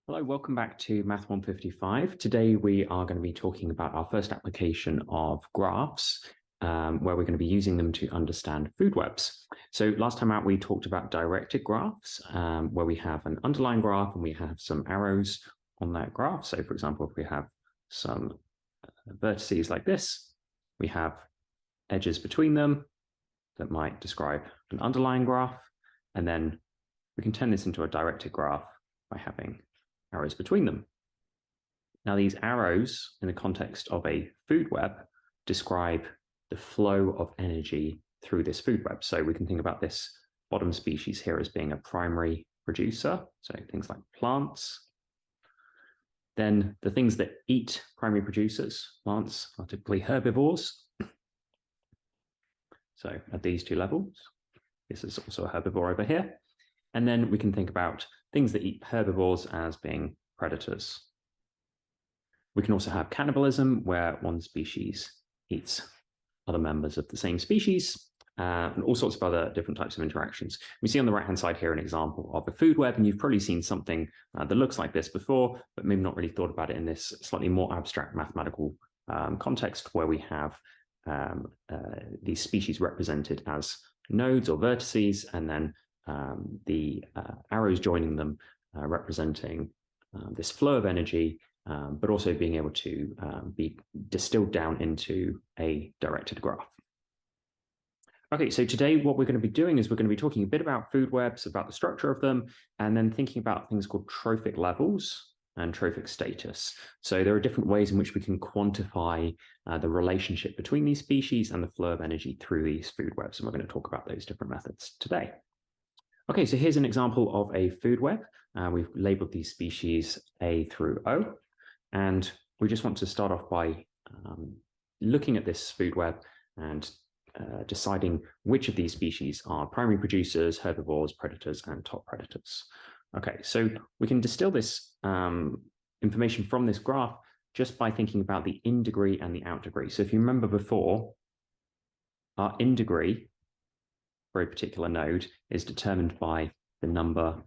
Hello, welcome back to Math 155. Today we are going to be talking about our first application of graphs, where we're going to be using them to understand food webs. So last time out we talked about directed graphs, where we have an underlying graph and we have some arrows on that graph. So for example, if we have some vertices like this, we have edges between them that might describe an underlying graph, and then we can turn this into a directed graph by having arrows between them. Now, these arrows in the context of a food web describe the flow of energy through this food web. So we can think about this bottom species here as being a primary producer, so things like plants. Then the things that eat primary producers, plants, are typically herbivores. So at these two levels, this is also a herbivore over here. And then we can think about things that eat herbivores as being predators. We can also have cannibalism, where one species eats other members of the same species, and all sorts of other different types of interactions. We see on the right-hand side here an example of a food web, and you've probably seen something that looks like this before, but maybe not really thought about it in this slightly more abstract mathematical context, where we have these species represented as nodes or vertices, and then the arrows joining them representing this flow of energy, but also being able to be distilled down into a directed graph. Okay, so today what we're going to be doing is we're going to be talking a bit about food webs, about the structure of them, and then thinking about things called trophic levels and trophic status. So there are different ways in which we can quantify the relationship between these species and the flow of energy through these food webs, and we're going to talk about those different methods today. Okay, so here's an example of a food web. We've labeled these species A through O, and we just want to start off by looking at this food web and deciding which of these species are primary producers, herbivores, predators, and top predators. Okay, so we can distill this information from this graph just by thinking about the in degree and the out degree. So if you remember before, our in degree for a particular node is determined by the number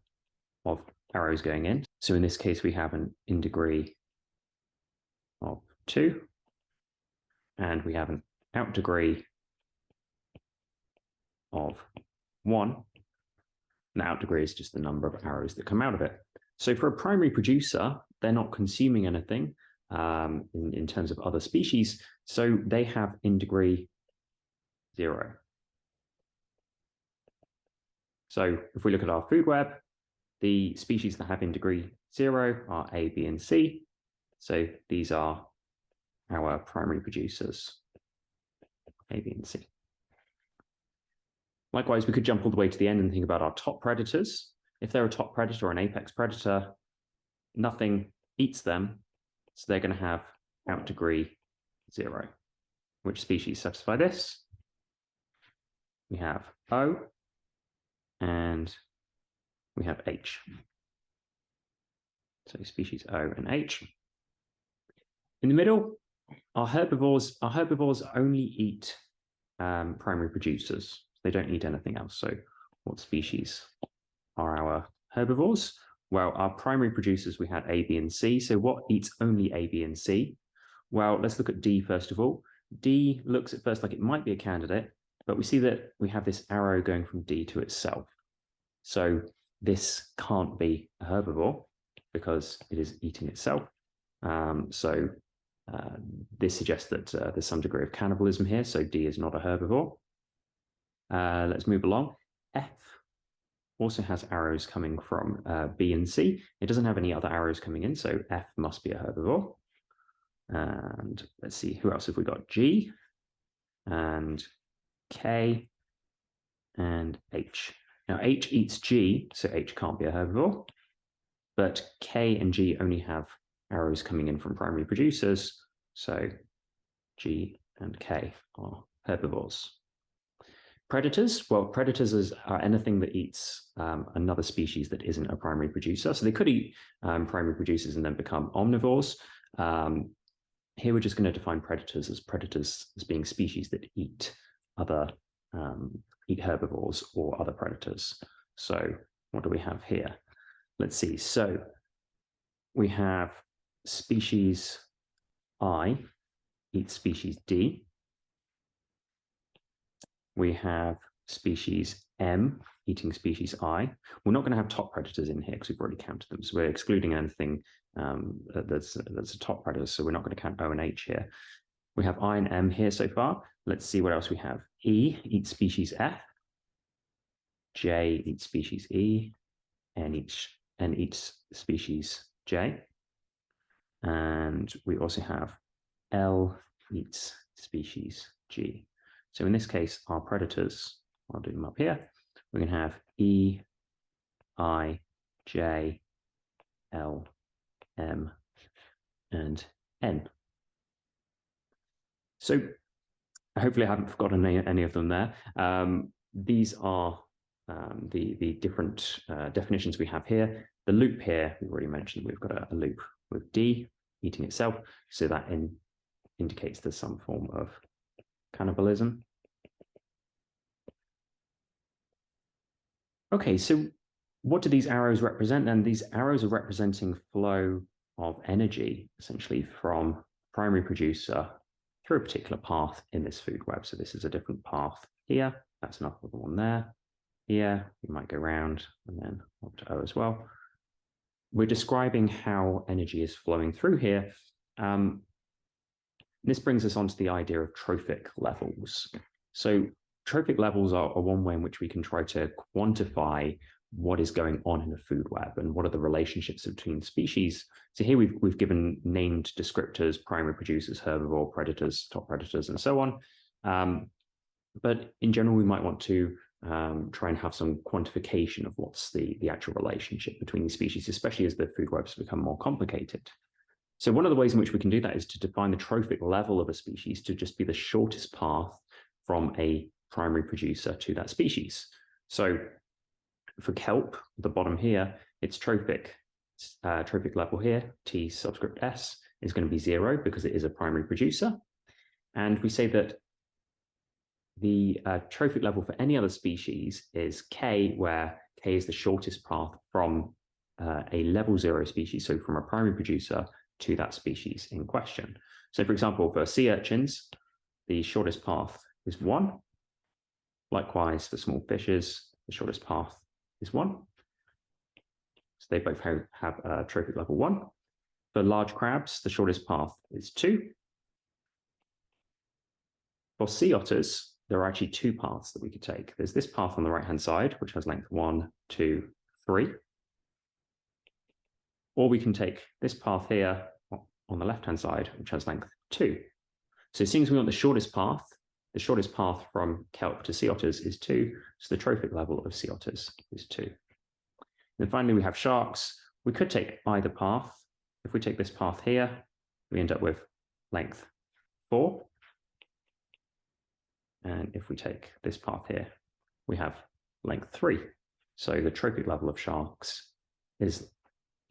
of arrows going in. So in this case, we have an in degree of 2, and we have an out degree of 1. And the out degree is just the number of arrows that come out of it. So for a primary producer, they're not consuming anything in terms of other species, so they have in degree 0. So if we look at our food web, the species that have in degree 0 are A, B, and C. So these are our primary producers, A, B, and C. Likewise, we could jump all the way to the end and think about our top predators. If they're a top predator or an apex predator, nothing eats them, so they're going to have out degree 0. Which species satisfy this? We have O, and we have H. So species O and H. In the middle, our herbivores only eat primary producers. They don't eat anything else. So what species are our herbivores? Well, our primary producers, we had A, B, and C. So what eats only A, B, and C? Well, let's look at D first of all. D looks at first like it might be a candidate, but we see that we have this arrow going from D to itself. So this can't be a herbivore because it is eating itself. This suggests that there's some degree of cannibalism here. So D is not a herbivore. Let's move along. F also has arrows coming from B and C. It doesn't have any other arrows coming in, so F must be a herbivore. And let's see, who else have we got? G and K and H. Now H eats G, so H can't be a herbivore, but K and G only have arrows coming in from primary producers, so G and K are herbivores. Predators, well, predators are anything that eats another species that isn't a primary producer. So they could eat primary producers and then become omnivores. Here we're just going to define predators as being species that eat other eat herbivores or other predators. So what do we have here? Let's see. So we have species I eats species D. We have species M eating species I. We're not going to have top predators in here because we've already counted them. So we're excluding anything that's a top predator. So we're not going to count O and H here. We have I and M here so far. Let's see what else we have. E eats species F. J eats species E. N eats species J. And we also have L eats species G. So in this case, our predators, I'll do them up here. We're going to have E, I, J, L, M, and N. So hopefully I haven't forgotten any of them there. These are the different definitions we have here. The loop here, we've already mentioned, we've got a loop with D eating itself. So that indicates there's some form of cannibalism. Okay, so what do these arrows represent then? These arrows are representing flow of energy, essentially from primary producer through a particular path in this food web. So this is a different path here. That's another one there. Here, we might go round and then up to O as well. We're describing how energy is flowing through here. This brings us on to the idea of trophic levels. So trophic levels are one way in which we can try to quantify what is going on in a food web and what are the relationships between species. So here we've given named descriptors, primary producers, herbivore, predators, top predators, and so on. But in general, we might want to try and have some quantification of what's the actual relationship between these species, especially as the food webs become more complicated. So one of the ways in which we can do that is to define the trophic level of a species to just be the shortest path from a primary producer to that species. So for kelp, the bottom here, it's trophic. Trophic level here, T subscript S, is going to be 0 because it is a primary producer. And we say that the trophic level for any other species is K, where K is the shortest path from a level 0 species, so from a primary producer to that species in question. So for example, for sea urchins, the shortest path is 1. Likewise, for small fishes, the shortest path is 1. So they both have trophic level 1. For large crabs, the shortest path is 2. For sea otters, there are actually 2 paths that we could take. There's this path on the right-hand side, which has length 1, 2, 3. Or we can take this path here on the left-hand side, which has length 2. So seeing as we want the shortest path from kelp to sea otters is 2, so the trophic level of sea otters is 2. Then finally, we have sharks. We could take either path. If we take this path here, we end up with length 4. And if we take this path here, we have length 3. So the trophic level of sharks is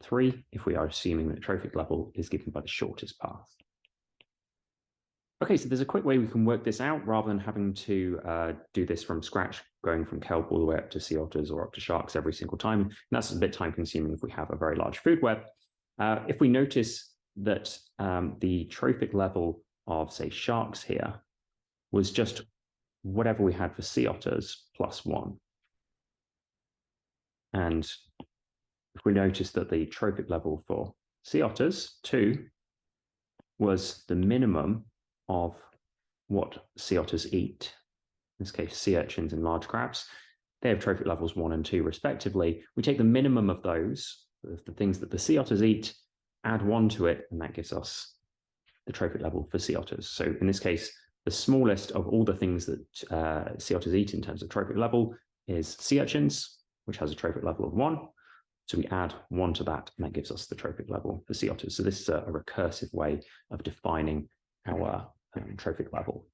3 if we are assuming that the trophic level is given by the shortest path. Okay, so there's a quick way we can work this out rather than having to do this from scratch, going from kelp all the way up to sea otters or up to sharks every single time. And that's a bit time consuming if we have a very large food web. If we notice that the trophic level of, say, sharks here was just whatever we had for sea otters plus 1. And if we notice that the trophic level for sea otters, 2, was the minimum of what sea otters eat, in this case, sea urchins and large crabs, they have trophic levels 1 and 2 respectively. We take the minimum of those, the things that the sea otters eat, add 1 to it, and that gives us the trophic level for sea otters. So in this case, the smallest of all the things that sea otters eat in terms of trophic level is sea urchins, which has a trophic level of 1. So we add 1 to that, and that gives us the trophic level for sea otters. So this is a recursive way of defining our trophic level.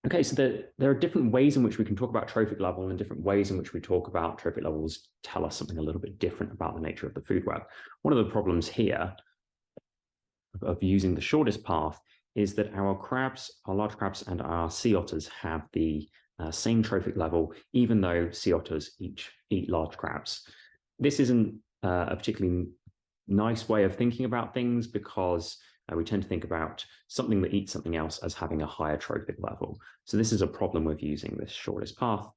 Okay, so there are different ways in which we can talk about trophic level and different ways in which we talk about trophic levels tell us something a little bit different about the nature of the food web. One of the problems here of using the shortest path is that our crabs, our large crabs and our sea otters have the same trophic level, even though sea otters each eat large crabs. This isn't a particularly nice way of thinking about things, because we tend to think about something that eats something else as having a higher trophic level. So this is a problem with using this shortest path.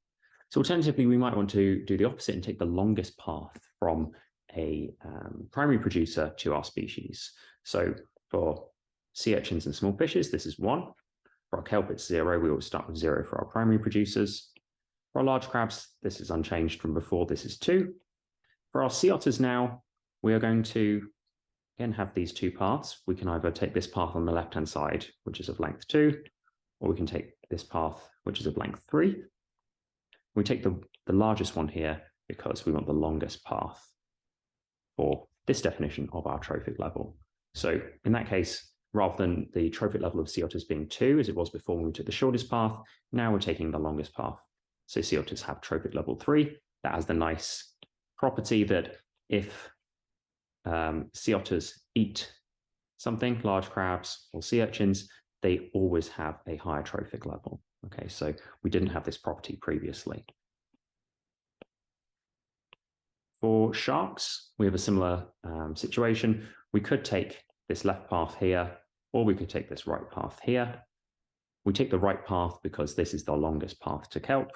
So alternatively, we might want to do the opposite and take the longest path from a primary producer to our species. So for sea urchins and small fishes, this is 1. For our kelp, it's 0. We always start with 0 for our primary producers. For our large crabs, this is unchanged from before. This is 2. For our sea otters now, we are going to, again, have these 2 paths. We can either take this path on the left-hand side, which is of length 2, or we can take this path, which is of length 3. We take the largest one here because we want the longest path for this definition of our trophic level. So in that case, rather than the trophic level of sea otters being 2, as it was before when we took the shortest path, now we're taking the longest path. So sea otters have trophic level 3. That has the nice property that if sea otters eat something, large crabs or sea urchins, they always have a higher trophic level. Okay, so we didn't have this property previously. For sharks, we have a similar situation. We could take this left path here, or we could take this right path here. We take the right path because this is the longest path to kelp,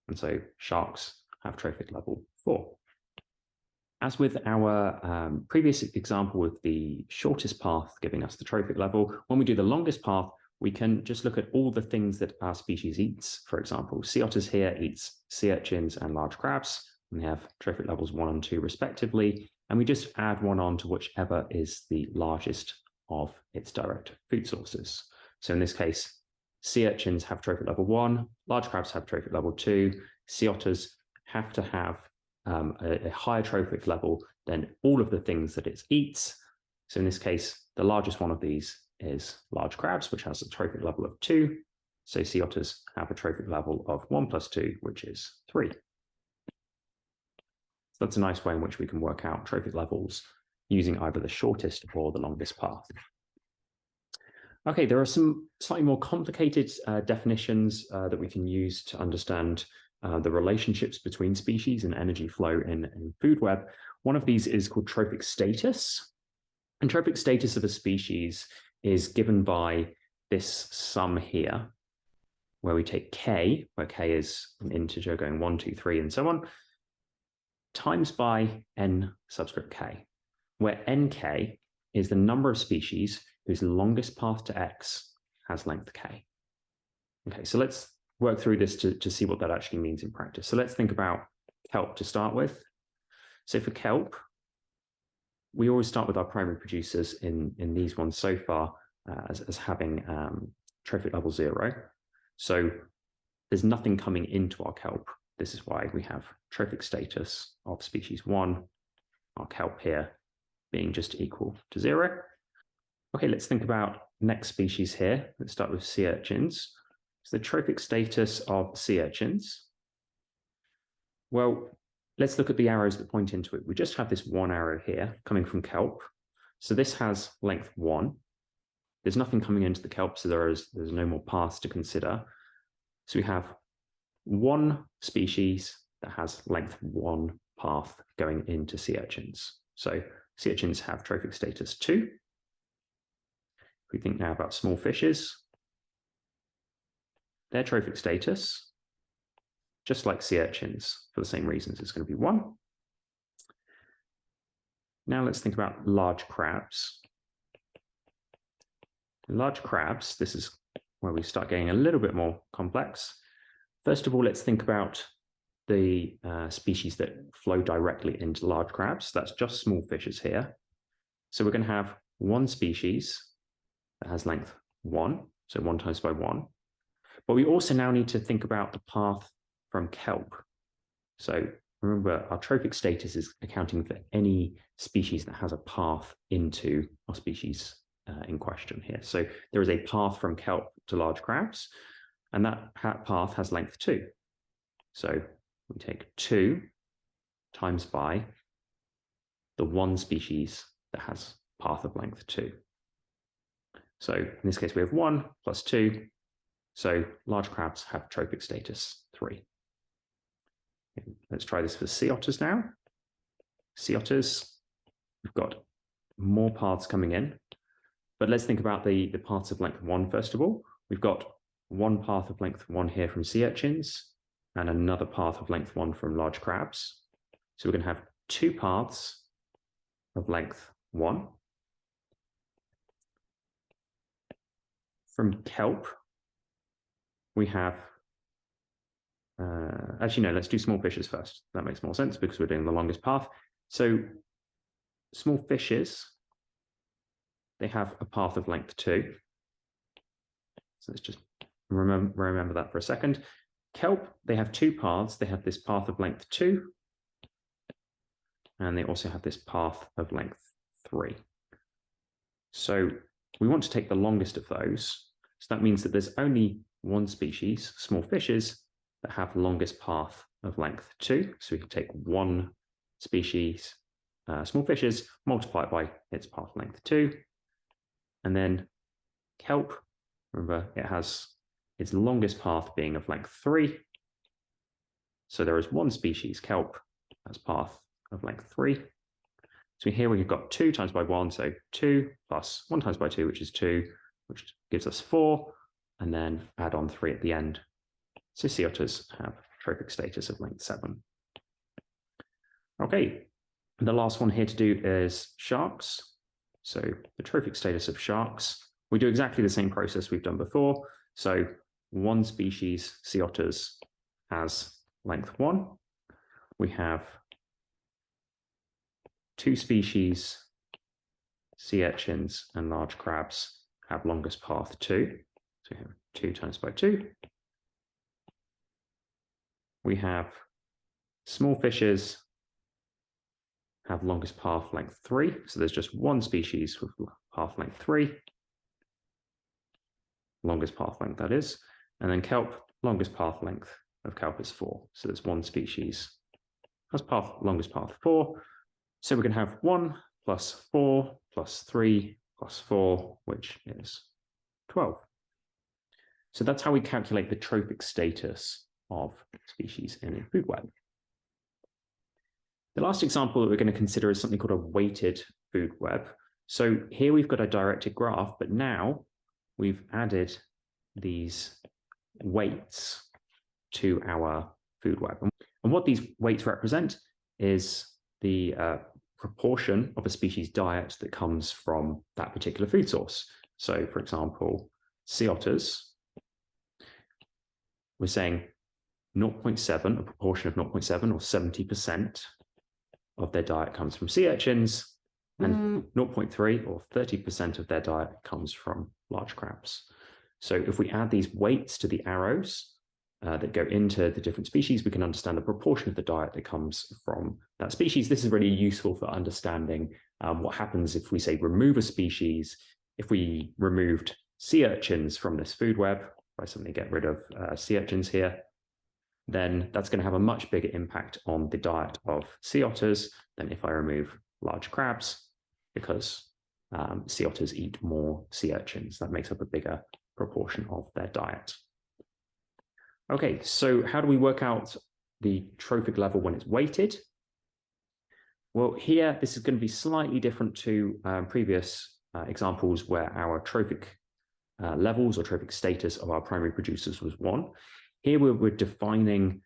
and so sharks have trophic level 4. As with our previous example with the shortest path giving us the trophic level, when we do the longest path, we can just look at all the things that our species eats. For example, sea otters here eats sea urchins and large crabs, and they have trophic levels 1 and 2 respectively, and we just add 1 on to whichever is the largest of its direct food sources. So in this case, sea urchins have trophic level 1, large crabs have trophic level 2, sea otters have to have a higher trophic level than all of the things that it eats. So in this case, the largest one of these is large crabs, which has a trophic level of 2. So sea otters have a trophic level of 1 plus 2, which is 3. So that's a nice way in which we can work out trophic levels using either the shortest or the longest path. Okay, there are some slightly more complicated definitions that we can use to understand the relationships between species and energy flow in food web. One of these is called tropic status. And tropic status of a species is given by this sum here, where we take k, where k is an integer going 1, 2, 3, and so on, times by n subscript k, where nk is the number of species whose longest path to x has length k. Okay, so let's work through this to see what that actually means in practice. So let's think about kelp to start with. So for kelp, we always start with our primary producers in these ones so far as having trophic level 0. So there's nothing coming into our kelp. This is why we have trophic status of species 1, our kelp here being just equal to 0. Okay, let's think about next species here. Let's start with sea urchins. So the trophic status of sea urchins. Well, let's look at the arrows that point into it. We just have this one arrow here coming from kelp. So this has length 1. There's nothing coming into the kelp, so there's no more paths to consider. So we have one species that has length 1 path going into sea urchins. So sea urchins have trophic status 2. If we think now about small fishes, their trophic status, just like sea urchins, for the same reasons, is going to be 1. Now let's think about large crabs. Large crabs, this is where we start getting a little bit more complex. First of all, let's think about the species that flow directly into large crabs. That's just small fishes here. So we're going to have one species that has length 1, so 1 times by 1. But we also now need to think about the path from kelp. So remember, our trophic status is accounting for any species that has a path into our species in question here. So there is a path from kelp to large crabs, and that path has length 2. So we take 2 times by the one species that has path of length 2. So in this case, we have 1 plus 2. So large crabs have trophic status 3. Let's try this for sea otters now. sea otters, we've got more paths coming in. But let's think about the paths of length 1 first of all. We've got one path of length 1 here from sea urchins and another path of length 1 from large crabs. So we're going to have 2 paths of length 1. From kelp, we have, actually no, let's do small fishes first. That makes more sense because we're doing the longest path. So small fishes, they have a path of length 2. So let's just remember that for a second. Kelp, they have 2 paths. They have this path of length 2, and they also have this path of length 3. So we want to take the longest of those. So that means that there's only one species, small fishes, that have the longest path of length 2. So we can take one species, small fishes, multiply it by its path length 2. And then kelp, remember, it has its longest path being of length 3. So there is one species, kelp, as path of length 3. So here we've got 2 times by 1, so 2 plus 1 times by 2, which is 2, which gives us 4, and then add on 3 at the end. So sea otters have trophic status of length 7. Okay, the last one here to do is sharks. So the trophic status of sharks, we do exactly the same process we've done before. So one species, sea otters, has length 1. We have 2 species, sea urchins and large crabs, have longest path 2. So we have 2 times by 2. We have small fishes have longest path length 3. So there's just one species with path length 3. Longest path length, that is. And then kelp, longest path length of kelp is 4. So there's one species has longest path 4. So we're going to have 1 plus 4 plus 3 plus 4, which is 12. So that's how we calculate the trophic status of species in a food web. The last example that we're going to consider is something called a weighted food web. So here we've got a directed graph, but now we've added these weights to our food web. And what these weights represent is the proportion of a species diet that comes from that particular food source. So for example, sea otters, we're saying 0.7, a proportion of 0.7 or 70% of their diet comes from sea urchins, and 0.3 or 30% of their diet comes from large crabs. So if we add these weights to the arrows that go into the different species, we can understand the proportion of the diet that comes from that species. This is really useful for understanding what happens if we say remove a species. If we removed sea urchins from this food web, if I suddenly get rid of sea urchins here, then that's going to have a much bigger impact on the diet of sea otters than if I remove large crabs, because sea otters eat more sea urchins. That makes up a bigger proportion of their diet. Okay, so how do we work out the trophic level when it's weighted? Well, here, this is going to be slightly different to previous examples where our trophic levels or trophic status of our primary producers was 1. Here we're defining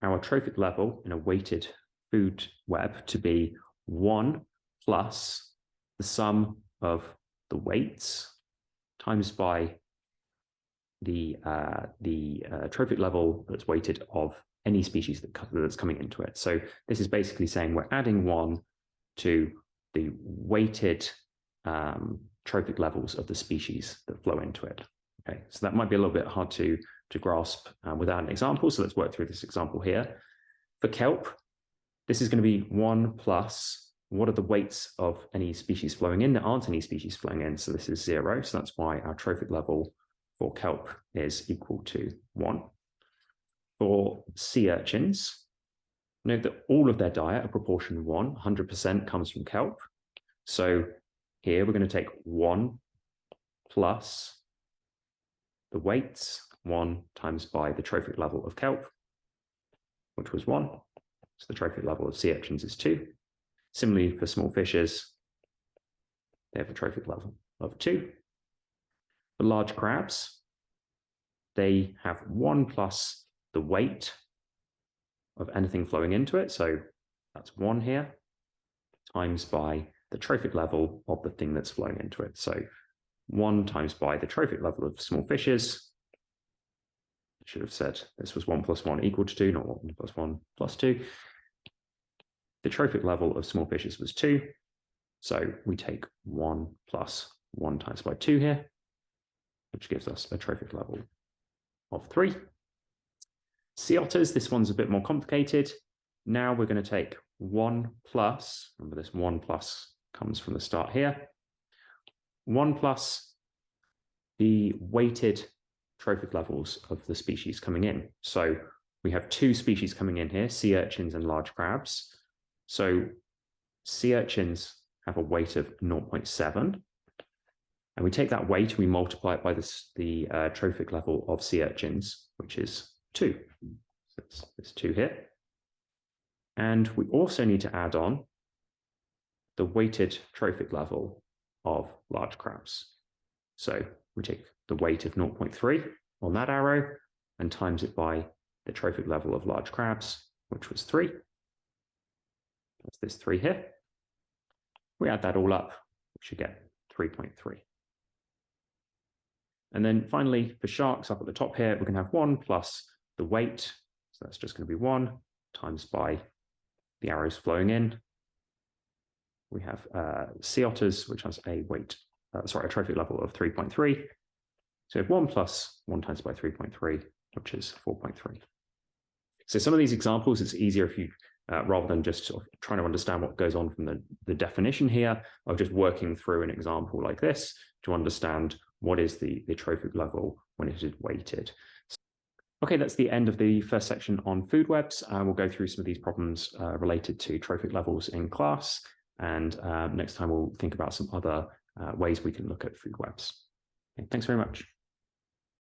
our trophic level in a weighted food web to be 1 plus the sum of the weights times by the trophic level that's weighted of any species that's coming into it. So this is basically saying we're adding 1 to the weighted trophic levels of the species that flow into it. Okay, so that might be a little bit hard to grasp without an example. So let's work through this example here. For kelp, this is going to be 1 plus what are the weights of any species flowing in? There aren't any species flowing in, so this is 0. So that's why our trophic level for kelp is equal to 1. For sea urchins, note that all of their diet, a proportion of 1, 100% comes from kelp. So here we're going to take 1 plus the weights, 1 times by the trophic level of kelp, which was 1. So the trophic level of sea urchins is 2. Similarly, for small fishes, they have a trophic level of 2. For large crabs, they have 1 plus the weight of anything flowing into it. So that's 1 here, times by the trophic level of the thing that's flowing into it. So 1 times by the trophic level of small fishes. I should have said this was 1 plus 1 equal to 2, not 1 plus 1 plus 2. The trophic level of small fishes was 2. So we take 1 plus 1 times by 2 here, which gives us a trophic level of 3. Sea otters, this one's a bit more complicated. Now we're going to take 1 plus, remember this 1 plus comes from the start here, 1 plus the weighted trophic levels of the species coming in. So we have 2 species coming in here, sea urchins and large crabs. So sea urchins have a weight of 0.7. And we take that weight and we multiply it by the trophic level of sea urchins, which is 2. So it's 2 here. And we also need to add on the weighted trophic level of large crabs. So we take the weight of 0.3 on that arrow and times it by the trophic level of large crabs, which was 3. That's this 3 here. We add that all up, we should get 3.3. And then finally, for sharks up at the top here, we're going to have 1 plus the weight. So that's just going to be 1 times by the arrows flowing in. We have sea otters, which has a weight, a trophic level of 3.3. So we have 1 plus 1 times by 3.3, which is 4.3. So some of these examples, it's easier if you, rather than just sort of trying to understand what goes on from the definition here, of just working through an example like this to understand what is the trophic level when it is weighted. Okay, that's the end of the first section on food webs. We'll go through some of these problems related to trophic levels in class. And next time we'll think about some other ways we can look at food webs. Okay, thanks very much.